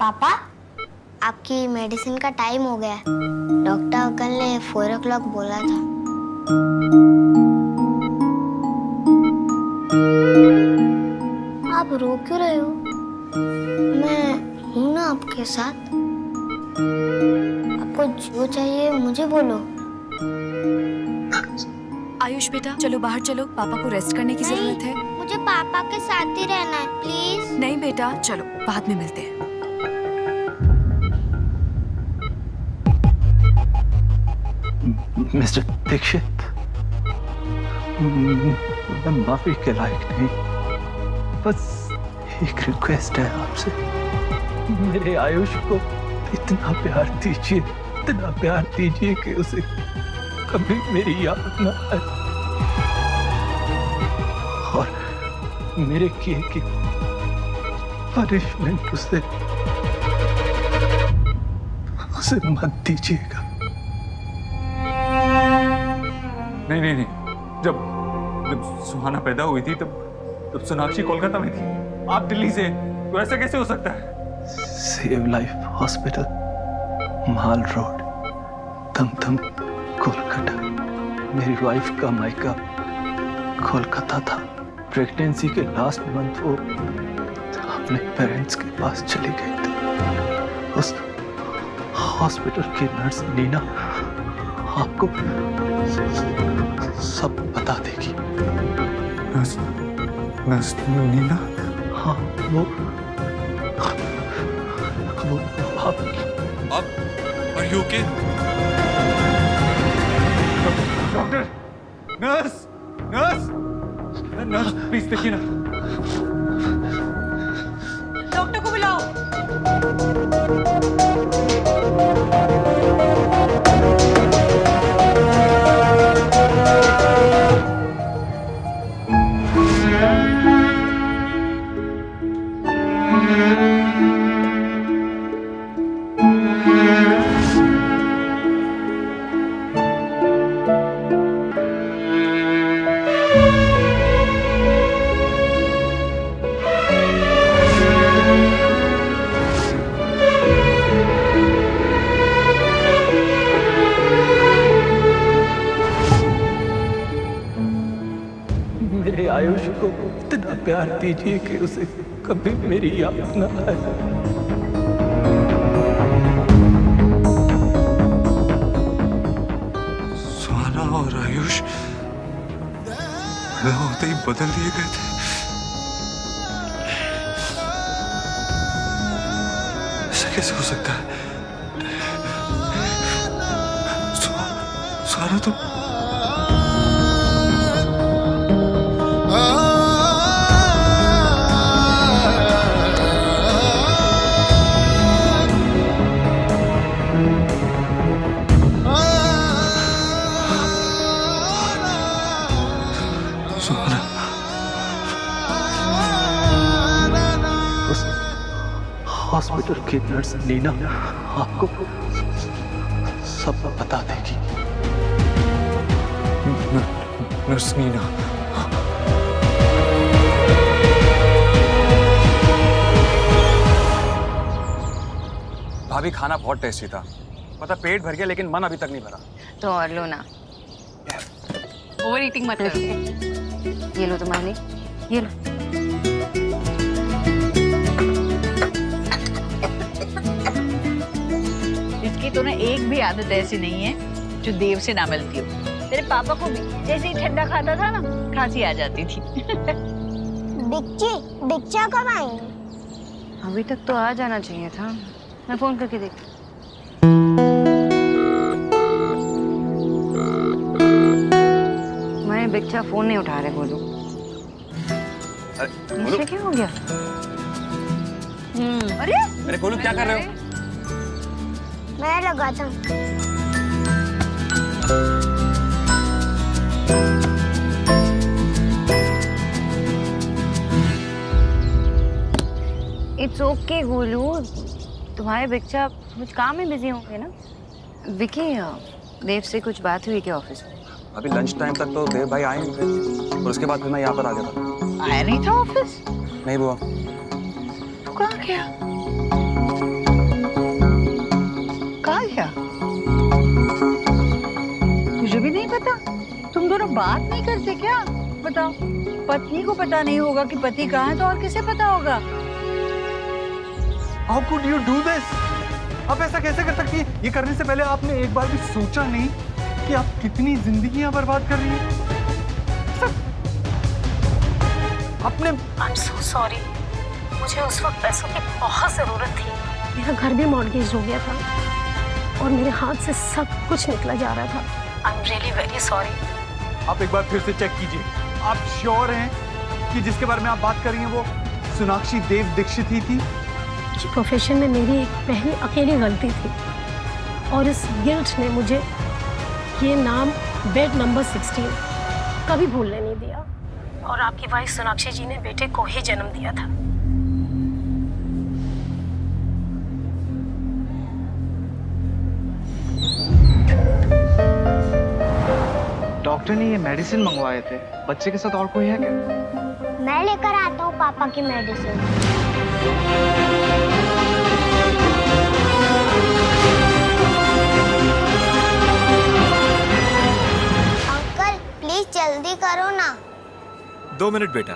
पापा, आपकी मेडिसिन का टाइम हो गया है। डॉक्टर अंकल ने 4 o'clock बोला था। आप रो क्यों रहे हो? मैं हूं ना आपके साथ। आपको जो चाहिए मुझे बोलो। आयुष बेटा, चलो बाहर चलो, पापा को रेस्ट करने की जरूरत है। मुझे पापा के साथ ही रहना है, प्लीज। नहीं बेटा, चलो बाद में मिलते हैं। मिस्टर दीक्षित, मैं माफी के लायक नहीं, बस एक रिक्वेस्ट है आपसे। मेरे आयुष को इतना प्यार दीजिए, इतना प्यार दीजिए कि उसे कभी मेरी याद न आए और मेरे किए की पनिशमेंट उसे मत दीजिएगा। नहीं नहीं नहीं, जब सुहाना पैदा हुई थी तब सोनाक्षी कोलकाता में थी, आप दिल्ली से, तो ऐसा कैसे हो सकता है? सेव लाइफ हॉस्पिटल, माल रोड, दमदम, कोलकाता। मेरी वाइफ का मायका कोलकाता था। प्रेगनेंसी के लास्ट मंथ वो अपने पेरेंट्स के पास चली गई थी। उस हॉस्पिटल की नर्स नीना आपको सब बता देगी। नर्स नीना? हाँ, वो आप are you okay? Doctor, nurse, nurse, nurse please देखिए ना। डॉक्टर को बुलाओ। मेरे आयुष को इतना प्यार दीजिए कि उसे कभी मेरी याद न आए। सुहाना और आयुष पैदा होते ही बदल दिए गए थे। ऐसा कैसे हो सकता है? सुहाना तो हॉस्पिटल की नर्स नीना आपको सब बता देगी। नर्स नीना? भाभी खाना बहुत टेस्टी था, पता पेट भर गया लेकिन मन अभी तक नहीं भरा। तो और लो ना, ओवर ईटिंग मत करो। ये लो तुम्हारे लिए, ये लो। इसकी तो ना एक भी आदत ऐसी नहीं है जो देव से ना मिलती हो। तेरे पापा को भी जैसे ही ठंडा खाता था ना, खांसी आ जाती थी। दीक्षा कब आएंगी? अभी तक तो आ जाना चाहिए था। मैं फोन करके देखती हूँ। मैं बिच्छा फोन नहीं उठा रहे, बोलो। बोलो, क्या हो गया? अरे बोलो क्या कर रहे हो? मैं लगाता हूँ। इट्स ओके गोलू, तुम्हारे बच्चा कुछ काम में बिजी होंगे ना। विकी, देव से कुछ बात हुई क्या ऑफिस में? अभी लंच टाइम तक तो देव भाई आए नहीं थे और उसके बाद फिर मैं यहाँ पर आ गया था। आया नहीं था ऑफिस? नहीं बुआ। तू कहाँ गया? लोग बात नहीं करते क्या? बताओ, पत्नी को पता नहीं होगा कि पति कहाँ है तो और किसे पता होगा? How could you do this? आप ऐसा कैसे कर सकती हैं? ये करने से पहले आपने एक बार भी सोचा नहीं कि आप कितनी जिंदगियां बर्बाद कर रही हैं? आपने I'm so sorry. मुझे उस वक्त पैसों की बहुत ज़रूरत थी। मेरा घर भी मॉर्गेज हो गया था और मेरे हाथ से सब कुछ निकला जा रहा था। I'm really very sorry. आप एक बार फिर से चेक कीजिए। आप श्योर हैं कि जिसके बारे में आप बात कर रही हैं वो सोनाक्षी देव दीक्षित ही थी? इस प्रोफेशन में मेरी एक पहली अकेली गलती थी और इस गिल्ट ने मुझे ये नाम बेड नंबर 16 कभी भूलने नहीं दिया। और आपकी वाइफ सोनाक्षी जी ने बेटे को ही जन्म दिया था। डॉक्टर ने ये मेडिसिन मंगवाए थे। बच्चे के साथ और कोई है क्या? मैं लेकर आता हूँ पापा की मेडिसिन। अंकल प्लीज जल्दी करो ना। 2 मिनट बेटा।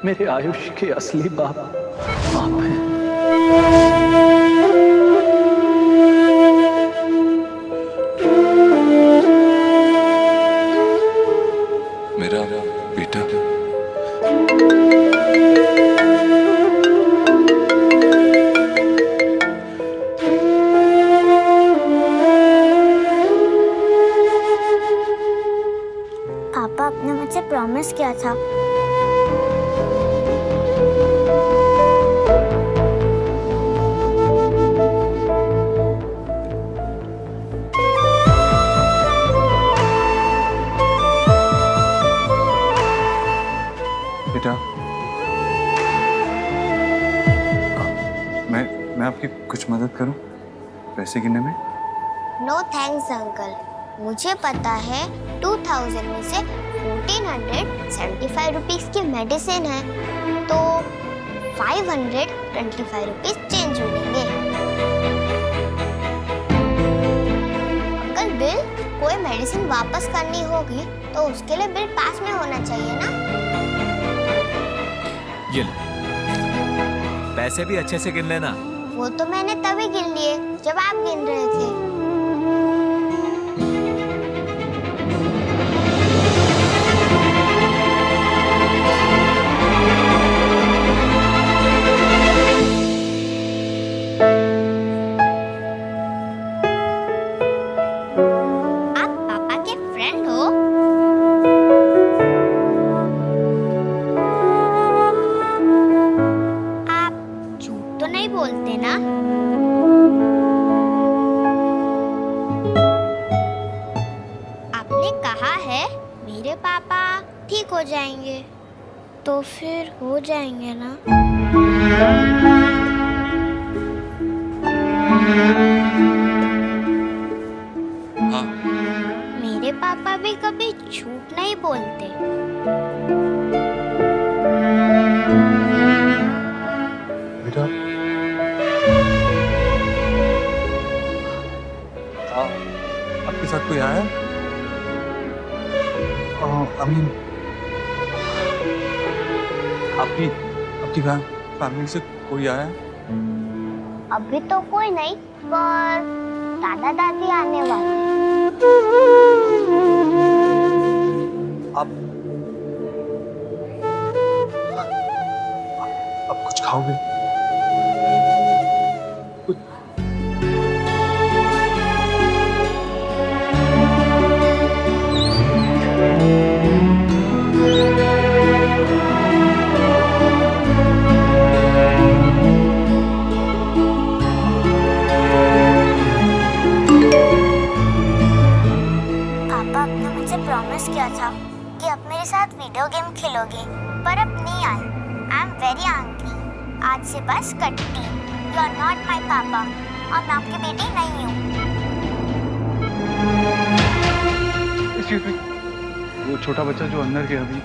मेरे आयुष के असली बाप आप हैं। मेरा बेटा। पापा आपने मुझसे प्रॉमिस किया था। बेटा, मैं आपकी कुछ मदद करूं पैसे गिनने में? नो थैंक्स अंकल, मुझे पता है 2000 में से 1475 रुपीस की मेडिसिन है तो 525 रुपीस चेंज मिलेंगे। अंकल बिल कोई मेडिसिन वापस करनी होगी तो उसके लिए बिल पास में होना चाहिए ना। ये लो, पैसे भी अच्छे से गिन लेना। वो तो मैंने तभी गिन लिए जब आप गिन रहे थे। आप पापा के फ्रेंड हो? आप झूठ तो नहीं बोलते ना? आपने कहा है मेरे पापा ठीक हो जाएंगे तो फिर हो जाएंगे ना? हाँ। मेरे पापा भी कभी झूठ नहीं बोलते। बेटा, आपके साथ कोई आया? अमीन, आपकी फैमिली से कोई आया? अभी तो कोई नहीं, पर दादा दादी आने वाले। आप कुछ खाओगे? कुछ? पापा आपने मुझे प्रॉमिस किया था कि आप मेरे साथ वीडियो गेम खेलोगे, पर अब नहीं आए। I am very angry. आज से बस कट्टी। यू आर नॉट माई पापा और मैं आपकी बेटी नहीं हूँ। एक्सक्यूज मी, वो छोटा बच्चा जो अंदर गया अभी,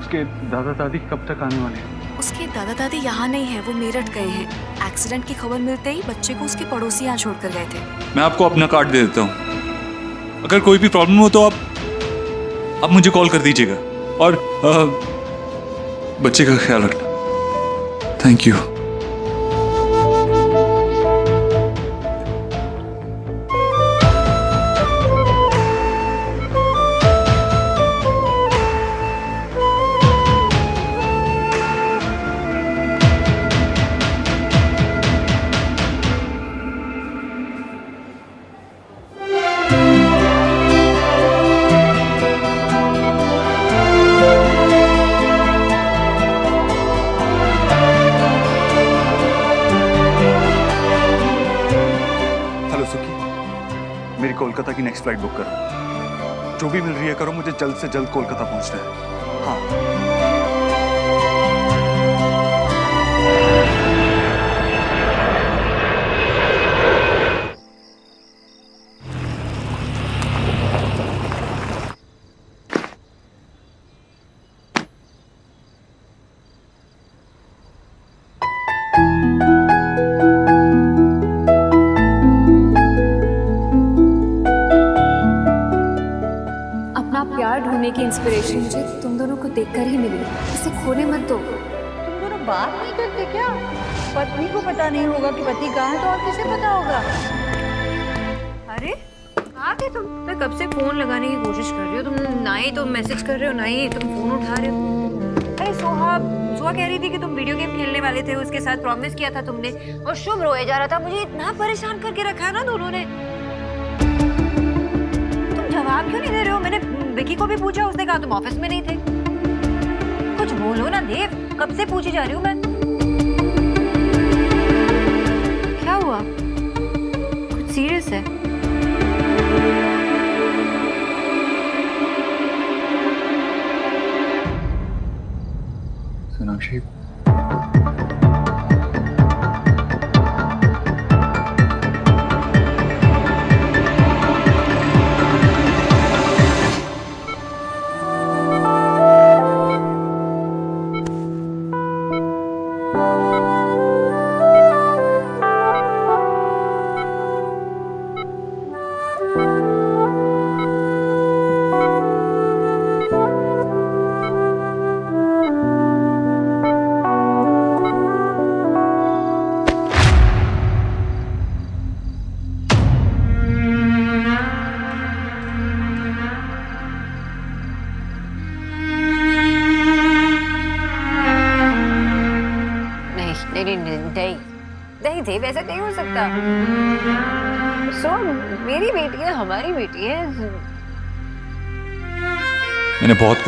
उसके दादा दादी कब तक आने वाले हैं? उसके दादा दादी यहाँ नहीं है, वो मेरठ गए हैं। एक्सीडेंट की खबर मिलते ही बच्चे को उसके पड़ोसी यहाँ छोड़कर गए थे। मैं आपको अपना कार्ड दे देता हूँ। अगर कोई भी प्रॉब्लम हो तो आप मुझे कॉल कर दीजिएगा और बच्चे का ख्याल रखना। Thank you. मेरी कोलकाता की नेक्स्ट फ्लाइट बुक करो। जो भी मिल रही है करो, मुझे जल्द से जल्द कोलकाता पहुंचना है। हाँ। प्यार ढूंढने की इंस्पिरेशन मुझे तुम दोनों को देखकर ही मिली। इसे खोने मत दो। तुम दोनों बात नहीं करते क्या? पत्नी को पता नहीं होगा कि पति कहाँ है तो और किसे पता होगा? अरे कहाँ थे तुम? मैं कब से फोन लगाने की कोशिश कर रही हो, तुम ना ही तुम मैसेज कर रहे हो ना ही तुम फोन उठा रहे हो। अरे सुहा कह रही थी कि तुम वीडियो गेम खेलने वाले थे, उसके साथ प्रॉमिस किया था तुमने, और शुभ रोए जा रहा था। मुझे इतना परेशान करके रखा है ना दोनों ने। तुम जवाब क्यों नहीं दे रहे हो? मैंने विकी को भी पूछा, उसने कहा तुम ऑफिस में नहीं थे। कुछ बोलो ना देव, कब से पूछी जा रही हूँ मैं। क्या हुआ? कुछ सीरियस है? सोनाक्षी, नहीं देव, ऐसा नहीं हो सकता। मेरी बेटी है, हमारी बेटी है। मैंने बहुत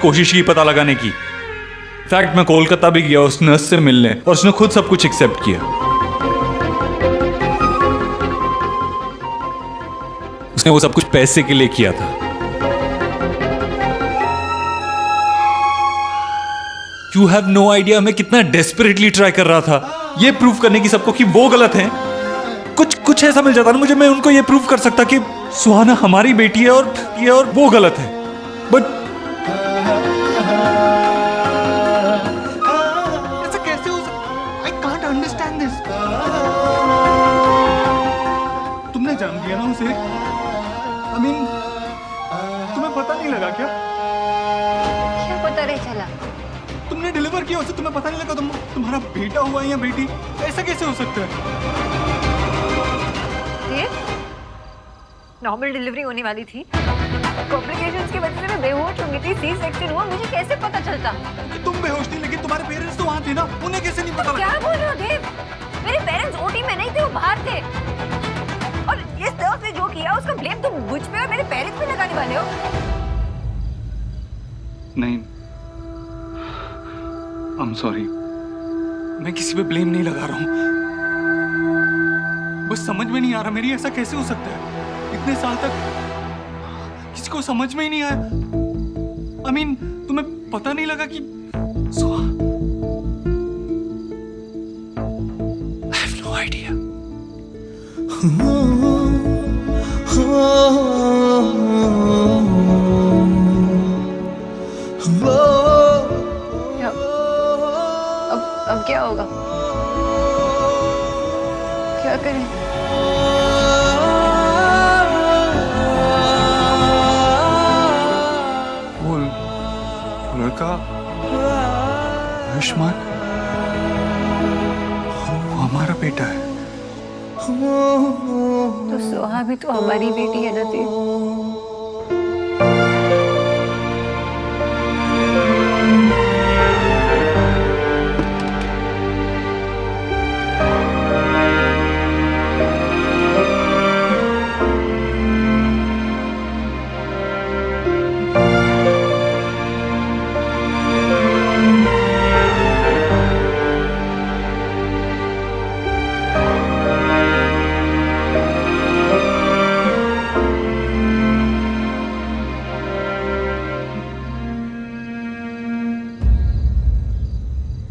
कोशिश की पता लगाने की। इनफैक्ट मैं कोलकाता भी गया उस नर्स से मिलने, और उसने खुद सब कुछ एक्सेप्ट किया। उसने वो सब कुछ पैसे के लिए किया था। You have no idea मैं कितना डेस्परेटली ट्राई कर रहा था ये प्रूव करने की सबको कि वो गलत हैं। कुछ ऐसा मिल जाता ना मुझे, मैं उनको ये प्रूव कर सकता कि सुहाना हमारी बेटी है और वो गलत है। बट ऐसा कैसे हो सकता? I can't understand this. तुमने जान लिया ना उसे? I mean, तुम्हें पता नहीं लगा क्या? क्या पता नहीं चला? तुमने डिलीवर किया उसे, तुम्हें पता नहीं लगा तुम्हारा बेटा हुआ है या बेटी? ऐसा कैसे हो सकता है? नॉर्मल डिलीवरी होने वाली थी, कॉम्प्लिकेशंस की वजह से मैं बेहोश हो गई थी, सी सेक्शन हुआ। मुझे कैसे पता चलता? तुम बेहोश थी लेकिन तुम्हारे पेरेंट्स तो वहाँ थे ना, उन्हें कैसे नहीं पता? क्या बोल रहे हो देव? मेरे पेरेंट्स ओटी में नहीं थे, वो बाहर थे। और इस नर्स ने जो किया उसका ब्लेम तुम मुझ पे और मेरे पेरेंट्स पे लगाने वाले हो? नहीं, I'm sorry. मैं किसी पे ब्लेम नहीं लगा रहा हूँ, बस समझ में नहीं आ रहा मेरी ऐसा कैसे हो सकता है? इतने साल तक किसी को समझ में ही नहीं आया। I mean, तुम्हें पता नहीं लगा कि I have no idea. अब क्या होगा? क्या करें? लड़का आयुष्मान वो हमारा बेटा है। तो सुहा भी तो हमारी बेटी है ना देव।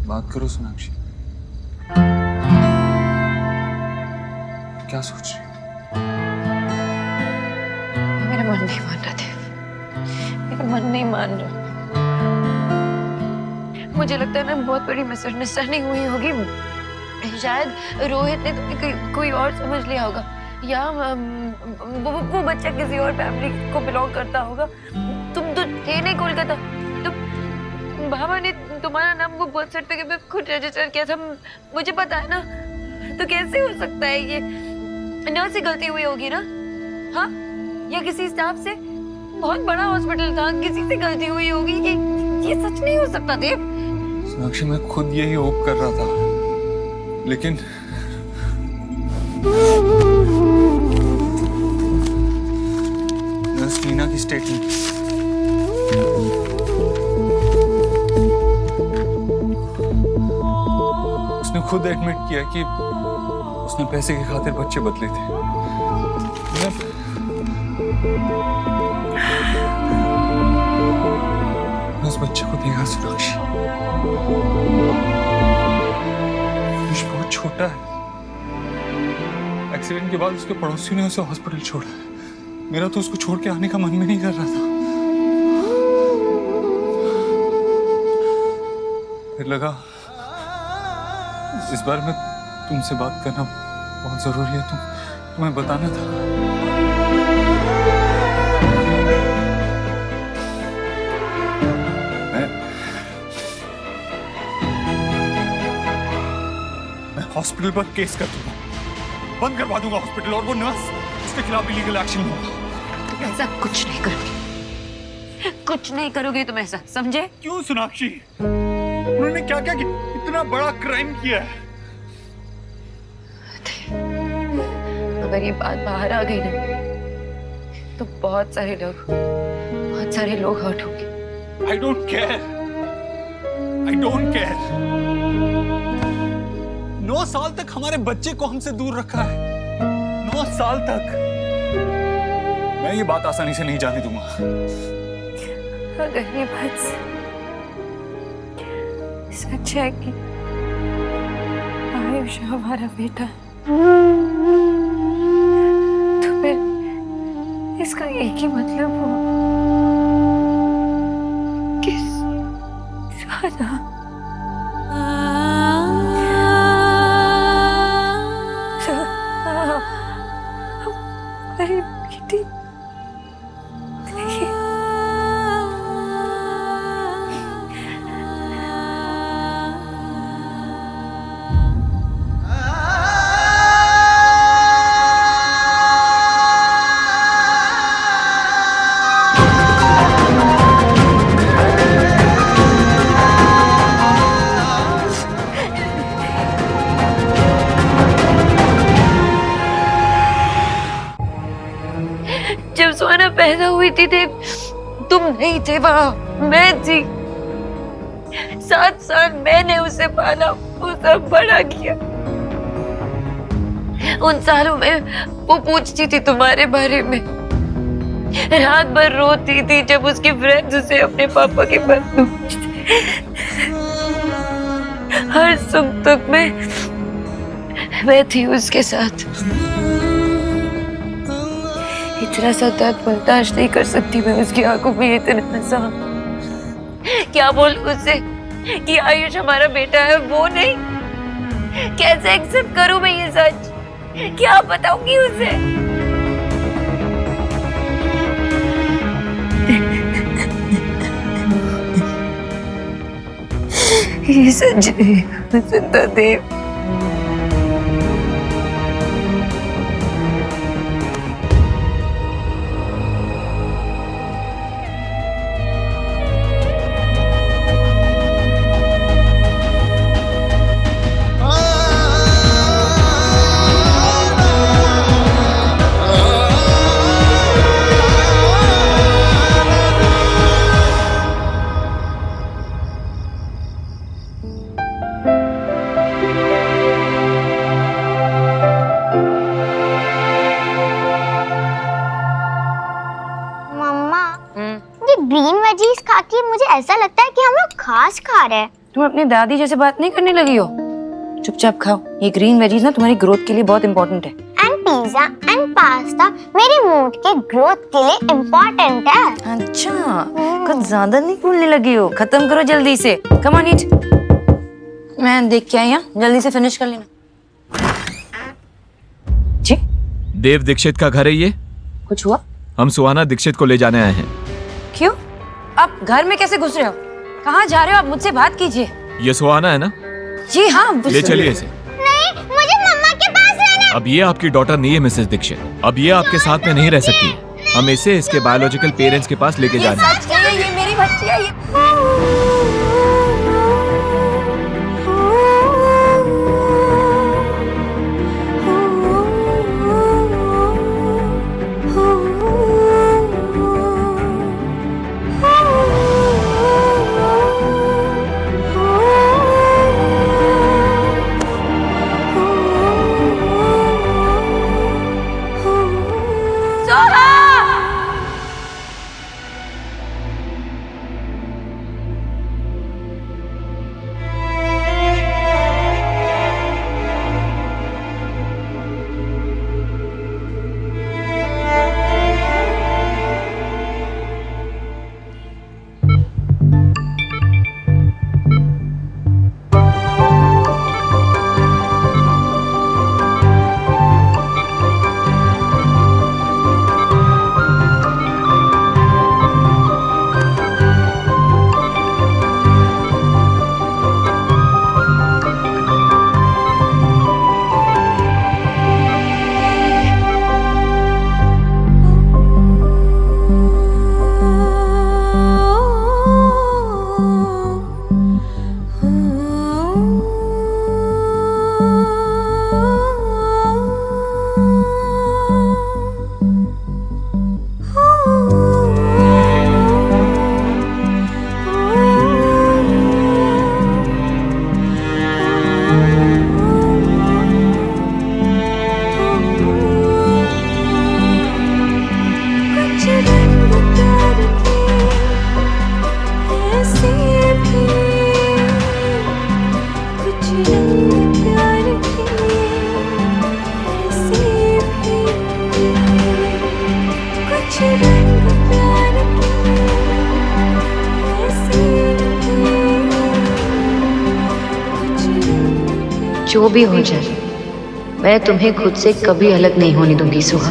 बात करो सोनाक्षी, क्या सोच रही हो? मेरा मन नहीं मान रहा देव, मेरा मन नहीं मान रहा। मुझे लगता है ना बहुत बड़ी मिसअंडरस्टैंडिंग हुई होगी। शायद रोहित ने तुम्हें कोई और समझ लिया होगा, या वो बच्चा किसी और फैमिली को बिलोंग करता होगा। तुम तो थे नहीं कोलकाता, तुम बाबा ने तुम्हारा नाम वो बर्थ सर्टिफिकेट में खुद रजिस्टर किया था, मुझे पता है ना। तो कैसे हो सकता है ये? नर्स से गलती हुई होगी ना, हाँ? या किसी स्टाफ से? बहुत बड़ा हॉस्पिटल था, किसी से गलती हुई होगी। ये सच नहीं हो सकता देव। सोनाक्षी मैं खुद यही होप कर रहा था, लेकिन नर्स मीना की स्टेटमेंट, उसने खुद एडमिट किया कि उसने पैसे की खातिर बच्चे बदले थे। मैं उस बच्चे को देखा सोनाक्षी, आयुष बहुत छोटा है। एक्सीडेंट के बाद उसके पड़ोसियों ने उसे हॉस्पिटल छोड़ा। मेरा तो उसको छोड़ के आने का मन भी नहीं कर रहा था। फिर लगा इस बार में तुमसे बात करना बहुत जरूरी है, तुम्हें बताना था। मैं हॉस्पिटल पर केस कर दूंगा, बंद करवा दूंगा हॉस्पिटल, और वो नर्स उसके खिलाफ लीगल एक्शन होगा। तुम ऐसा कुछ नहीं करोगे, कुछ नहीं करोगे तुम ऐसा, समझे? क्यों सोनाक्षी? उन्होंने क्या क्या इतना बड़ा क्राइम किया है? अगर ये बात बाहर आ गई ना, तो बहुत सारे लोग हर्ट होंगे। I don't care. I don't care. 9 साल तक हमारे बच्चे को हमसे दूर रखा है। 9 साल तक। मैं ये बात आसानी से नहीं जाने दूंगा। अगर ये बात सच है कि आयुष हमारा बेटा है, तो फिर इसका एक ही मतलब हुआ कि सुहाना हमारी बेटी जब सुहाना पैदा हुई थी तुम नहीं थे वहां, मैं थी। 7 साल मैंने उसे पाला, उसे बड़ा किया। उन सालों में वो पूछती थी तुम्हारे बारे में, रात भर रोती थी जब उसके फ्रेंड्स उसे अपने पापा के बारे में पूछते। हर सुख दुख में मैं थी उसके साथ। इतना सा दर्द बर्दाश्त नहीं कर सकती मैं उसकी आंखों में इतना सा। क्या बोल उससे कि आयुष हमारा बेटा है? वो नहीं, कैसे एक्सेप्ट करूं मैं ये सच? क्या बताऊंगी उसे? ये सच है, जिंदा देव। ग्रीन वेजीज खा के मुझे ऐसा लगता है कि हम लोग घास खा रहे हैं। तुम अपनी दादी जैसे बात नहीं करने लगी हो? चुपचाप खाओ, ये ग्रीन वेजीज ना तुम्हारी ग्रोथ के लिए बहुत इंपॉर्टेंट है। एंड पिज्जा एंड पास्ता मेरे मूड के ग्रोथ के लिए इम्पोर्टेंट है। अच्छा, कुछ ज्यादा नहीं बोलने लगी हो। खत्म करो जल्दी से। कम ऑन ईट। मैं देख के आई हूँ, जल्दी से फिनिश कर लेना। जी? देव दीक्षित का घर है ये? कुछ हुआ? हम सुहाना दीक्षित को ले जाने आए हैं। क्यों? आप घर में कैसे घुस रहे हो? कहाँ जा रहे हो आप? मुझसे बात कीजिए। ये सुहाना है ना? जी हाँ। ले चलिए इसे। नहीं, मुझे मम्मा के पास रहना है। अब ये आपकी डॉटर नहीं है मिसेस दीक्षित। अब ये आपके साथ में नहीं रह सकती है। हम इसे इसके बायोलॉजिकल पेरेंट्स के पास लेके जाना है। ये मेरी बच्ची है। जो भी हो जाए, मैं तुम्हें खुद से कभी अलग नहीं होने दूंगी सुहा।